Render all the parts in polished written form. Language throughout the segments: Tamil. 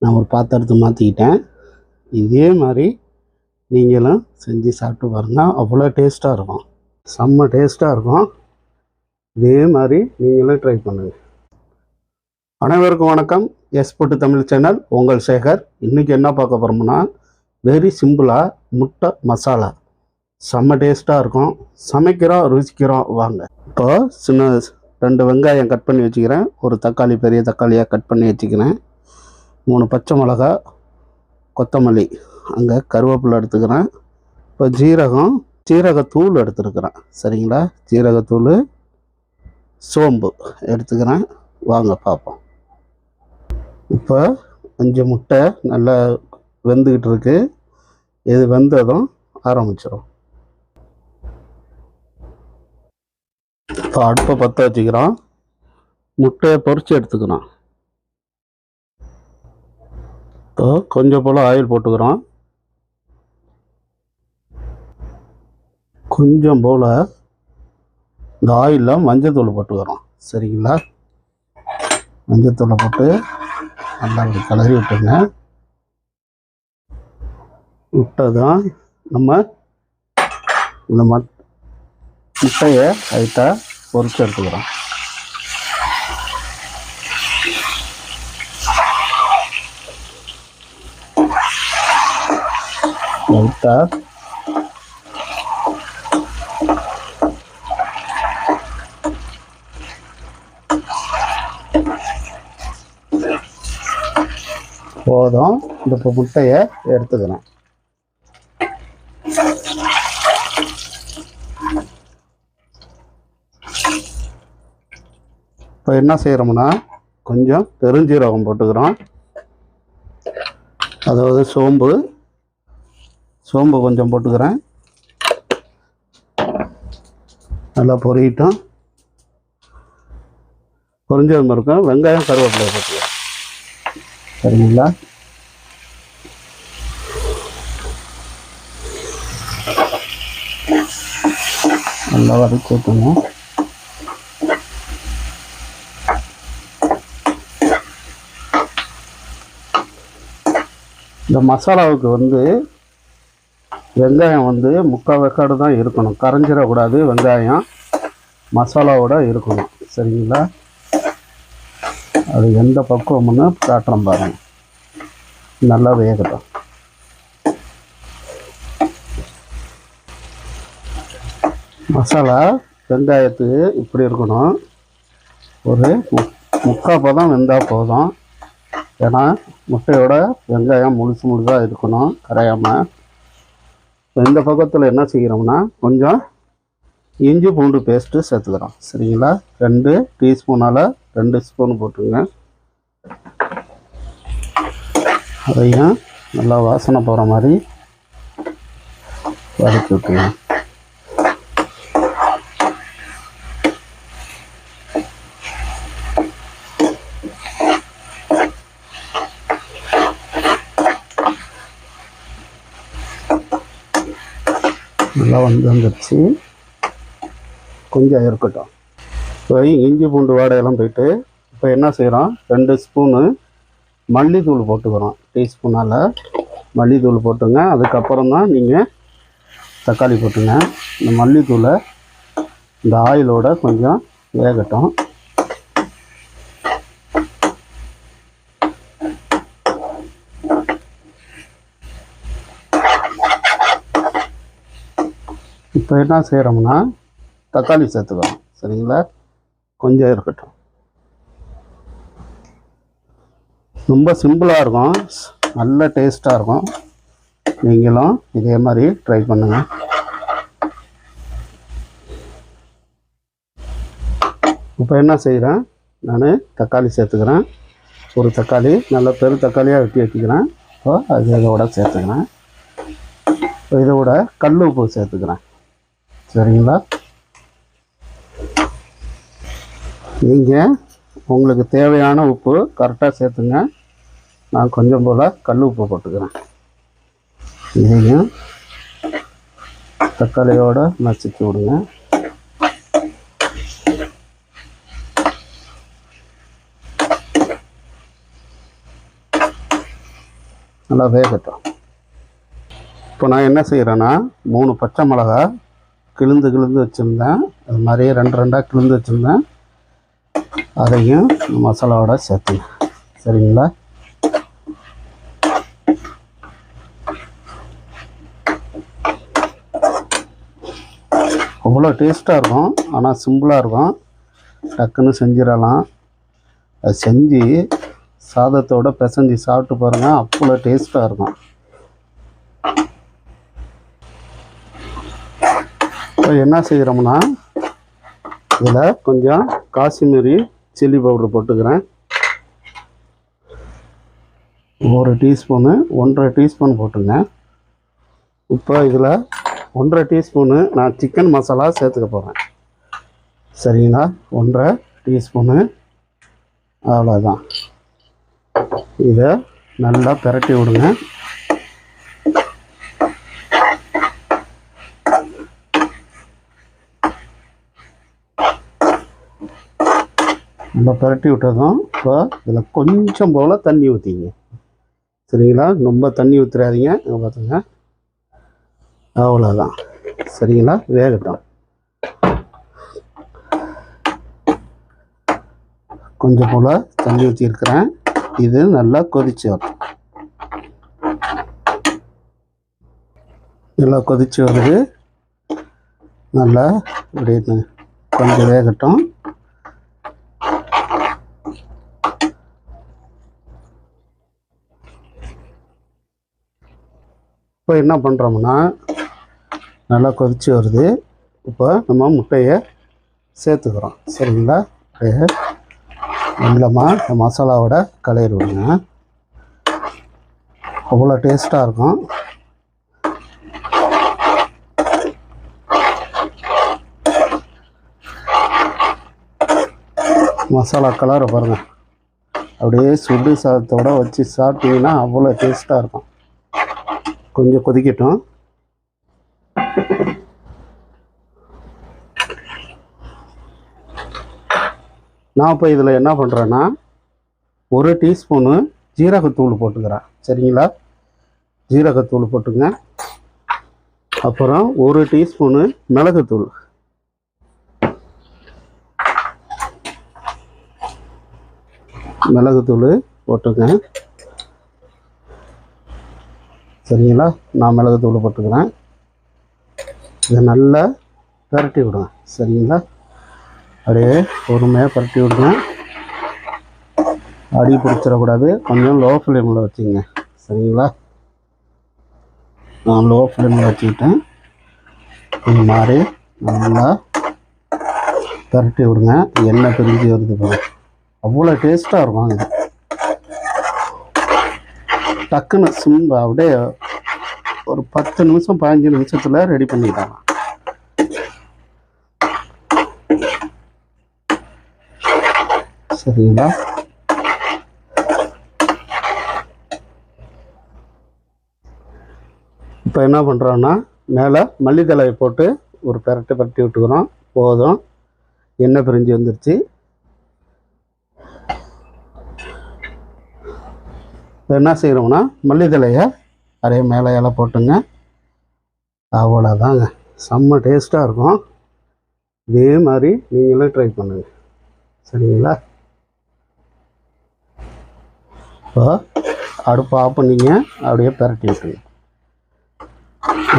நான் ஒரு பாத்திரத்தை மாற்றிக்கிட்டேன். இதே மாதிரி நீங்களும் செஞ்சு சாப்பிட்டு பாருங்கள். அவ்வளோ டேஸ்ட்டாக இருக்கும், செம்ம டேஸ்ட்டாக இருக்கும். இதே மாதிரி நீங்களும் ட்ரை பண்ணுங்கள். அனைவருக்கும் வணக்கம். எஸ்போர்ட் தமிழ் சேனல், உங்கள் சேகர். இன்றைக்கி என்ன பார்க்க போகிறோம்னா, வெரி சிம்பிளாக முட்டை மசாலா. செம்ம டேஸ்ட்டாக இருக்கும். சமைக்கிறோம், ருசிக்கிறோம், வாங்க. இப்போ சின்ன 2 வெங்காயம் கட் பண்ணி வச்சுக்கிறேன். ஒரு தக்காளி, பெரிய தக்காளியாக கட் பண்ணி வச்சுக்கிறேன். 3 பச்சை மிளகா, கொத்தமல்லி, அங்கே கருவேப்பிலை எடுத்துக்கிறேன். இப்போ ஜீரகத்தூள் எடுத்துருக்கிறேன். சரிங்களா? ஜீரகத்தூள், சோம்பு எடுத்துக்கிறேன். வாங்க பார்ப்போம். இப்போ 5 முட்டை நல்லா வெந்துக்கிட்டு இருக்கு. இது வெந்ததும் ஆரம்பிச்சிடும். இப்போ அடுப்பை பற்ற வச்சுக்கிறோம். முட்டையை பொரிச்சு எடுத்துக்கிறோம். இப்போ கொஞ்சம் போல் ஆயில் போட்டுக்கிறோம். கொஞ்சம் போல் இந்த ஆயிலில் மஞ்சத்தூள் போட்டுக்கிறோம். சரிங்களா? மஞ்சத்தூளை போட்டு நல்லா கிளறி விட்டுங்க. விட்டதான் நம்ம இந்த முட்டையை லைட்டாக பொரிச்சு எடுத்துக்கிறோம். லைட்டாக போதும். இந்த முட்டையை எடுத்துக்கிறேன். இப்போ என்ன செய்கிறோம்னா, கொஞ்சம் பெருஞ்சீரகம் போட்டுக்கிறோம். அதாவது சோம்பு கொஞ்சம் போட்டுக்கிறேன். நல்லா பொரியட்டும். பொரிஞ்சது இருக்கும். வெங்காயம், கருவேப்பிலை போட்டுக்கிறேன். சரிங்களா? நல்லா வதக்கி ஊற்றுங்க. இந்த மசாலாவுக்கு வெங்காயம் 3/4 வேக்காடு தான் இருக்கணும். கரைஞ்சிடக்கூடாது. வெங்காயம் மசாலாவோட இருக்கணும். சரிங்களா? அது எந்த பக்குவம்னு காட்டுறோம் பாருங்க. நல்லா வேகட்டும். மசாலா வெங்காயத்துக்கு இப்படி இருக்கணும். ஒரு 3/4 பதம் வெந்தால் போதும். ஏன்னா முட்டையோட வெங்காயம் முழுசாக இருக்கணும், கரையாமல். இந்த பக்கத்தில் என்ன செய்கிறோம்னா, கொஞ்சம் இஞ்சி பூண்டு பேஸ்ட்டு சேர்த்துக்கிறோம். சரிங்களா? 2 டீஸ்பூனால் 2 ஸ்பூன் போட்டுருங்க. அதையும் நல்லா வாசனை போகிற மாதிரி வதக்கி விட்டுருங்க. நல்லா வந்துருச்சு. கொஞ்சம் இருக்கட்டும். இப்போ இஞ்சி பூண்டு வாடையெல்லாம் போயிட்டு, இப்போ என்ன செய்கிறோம், 2 ஸ்பூனு மல்லித்தூள் போட்டுக்கிறோம். டீஸ்பூனால் மல்லித்தூள் போட்டுங்க. அதுக்கப்புறம் தான் நீங்கள் தக்காளி போட்டுங்க. இந்த மல்லித்தூளை இந்த ஆயிலோட கொஞ்சம் வேகட்டும். இப்போ என்ன செய்கிறோம்னா, தக்காளி சேர்த்துக்கிறோம். சரிங்களா? கொஞ்சம் இருக்கட்டும். ரொம்ப சிம்பிளாக இருக்கும், நல்ல டேஸ்ட்டாக இருக்கும். நீங்களும் இதே மாதிரி ட்ரை பண்ணுங்கள். இப்போ என்ன செய்கிறேன், நான் தக்காளி சேர்த்துக்கிறேன். ஒரு தக்காளி நல்ல பெரு தக்காளியாக வெட்டி வச்சுக்கிறேன். இப்போ அது இதோட சேர்த்துக்கிறேன். இப்போ இதோட கல் உப்பு சேர்த்துக்கிறேன். சரிங்களா? நீங்கள் உங்களுக்கு தேவையான உப்பு கரெக்டாக சேர்த்துங்க. நான் கொஞ்சம் போல் கல் உப்பு போட்டுக்கிறேன். இதையும் தக்காளியோடு நசுக்கி விடுங்க. நல்லா வேகட்டும். இப்போ நான் என்ன செய்கிறேன்னா 3 பச்சை மிளகா கிழுந்து வச்சுருந்தேன். அது மாதிரியே 2 கிழுந்து வச்சுருந்தேன். அதையும் மசாலாவோட சேர்த்துங்க. சரிங்களா? அவ்வளோ டேஸ்ட்டாக இருக்கும். ஆனால் சிம்பிளாக இருக்கும். டக்குன்னு செஞ்சிடலாம். அது செஞ்சு சாதத்தோடு பிசைஞ்சு சாப்பிட்டு பாருங்கள். அவ்வளோ டேஸ்ட்டாக இருக்கும். இப்போ என்ன செய்கிறோம்னா இதில் கொஞ்சம் காஷ்மீரி சில்லி பவுடர் போட்டுக்கிறேன். 1 டீஸ்பூனு 1.5 டீஸ்பூன் போட்டுங்க. இப்போ இதில் 1.5 டீஸ்பூனு நான் சிக்கன் மசாலா சேர்த்துக்க போகிறேன். சரிங்களா? 1.5 டீஸ்பூனு. அவ்வளோதான். இதை நல்லா பிரட்டி விடுங்க. நல்லா பிரட்டி விட்டதும் இப்போ இதில் கொஞ்சம் போல் தண்ணி ஊற்றிங்க. சரிங்களா? ரொம்ப தண்ணி ஊற்றுறாதீங்க. பார்த்துங்க. அவ்வளோதான். சரிங்களா? வேகட்டும். கொஞ்சம் போல் தண்ணி ஊற்றிருக்கிறேன். இது நல்லா கொதிச்சு வரும். நல்லா கொதிச்சு வருது. நல்லா இப்படி கொஞ்சம் வேகட்டும். இப்போ என்ன பண்ணுறோம்னா நல்லா கொதிச்சு வருது. இப்போ நம்ம முட்டையை சேர்த்துக்கிறோம். சரிங்களா? நல்லமாக மசாலாவோட கலரி விடுங்க. அவ்வளோ டேஸ்ட்டாக இருக்கும். மசாலா கலரை பாருங்கள். அப்படியே சுடு சாதத்தோடு வச்சு சாப்பிட்டீங்கன்னா அவ்வளோ டேஸ்ட்டாக இருக்கும். கொஞ்சம் கொதிக்கட்டும். நான் இப்போ இதில் என்ன பண்ணுறேன்னா 1 டீஸ்பூனு ஜீரகத்தூள் போட்டுக்கிறேன். சரிங்களா? ஜீரகத்தூள் போட்டுங்க. அப்புறம் 1 டீஸ்பூனு மிளகுத்தூள். மிளகுத்தூள் போட்டுங்க. சரிங்களா? நான் மிளகுத்தூள் போட்டுக்கிறேன். இதை நல்லா பரட்டி விடுங்க. சரிங்களா? அப்படியே பொறுமையாக பரட்டி விடுங்க. அடி பிடிச்சிடக்கூடாது. கொஞ்சம் லோ ஃப்ளேமில் வச்சுங்க. சரிங்களா? நான் லோ ஃப்ளேமில் வச்சுக்கிட்டேன். இது மாதிரி நல்லா பரட்டி விடுங்க. எண்ணெய் பிரிஞ்சு வருது பாருங்க. அவ்வளோ டேஸ்ட்டாக இருக்கும். இது டக்குன்னு சிம்பிள் அப்படியே ஒரு 10 நிமிஷம் 15 நிமிஷத்தில் ரெடி பண்ணிடலாம். சரிங்களா? இப்போ என்ன பண்ணுறோன்னா மேலே மல்லித்தலையை போட்டு ஒரு பரட்டி விட்டுக்கிறோம். போதும். எண்ணெய் பிரிஞ்சு வந்துருச்சு. இப்போ என்ன செய்கிறோம்னா மல்லித்தலையை அதே மேலே இலை போட்டுங்க. அவ்வளோதாங்க. செம்ம டேஸ்ட்டாக இருக்கும். இதே மாதிரி நீங்களும் ட்ரை பண்ணுங்கள். சரிங்களா? இப்போ அடுப்பு ஆஃப் பண்ணிங்க. அப்படியே பரட்டி விட்டுங்க.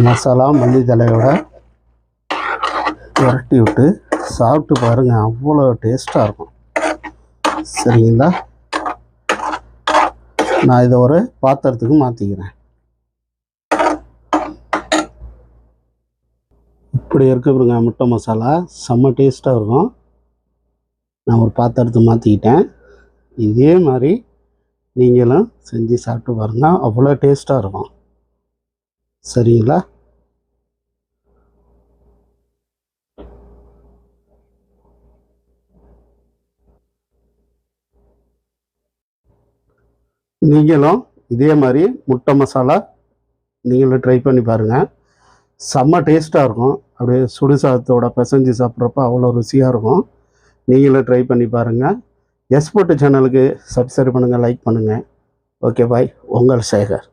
மசாலா மல்லித்தலையோட பரட்டி விட்டு சாப்பிட்டு பாருங்கள். அவ்வளோ டேஸ்ட்டாக இருக்கும். சரிங்களா? நான் இதை ஒரு பாத்திரத்துக்கு மாற்றிக்கிறேன். இப்படி இருக்குங்க முட்டை மசாலா. செம்ம டேஸ்ட்டாக இருக்கும். நான் ஒரு பாத்திரத்தை மாற்றிக்கிட்டேன். இதே மாதிரி நீங்களும் செஞ்சு சாப்பிட்டு பாருங்கள். அவ்வளோ டேஸ்ட்டாக இருக்கும். சரிங்களா? நீங்களும் இதே மாதிரி முட்டை மசாலா நீங்களும் ட்ரை பண்ணி பாருங்கள். செம்ம டேஸ்ட்டாக இருக்கும். அப்படியே சுடு சாதத்தோட பிசைஞ்சு சாப்பிட்றப்ப அவ்வளோ ருசியாக இருக்கும். நீங்களும் ட்ரை பண்ணி பாருங்கள். எஸ்போர்ட் சேனலுக்கு சப்ஸ்கிரைப் பண்ணுங்கள், லைக் பண்ணுங்கள். Okay bye. உங்கள் சேகர்.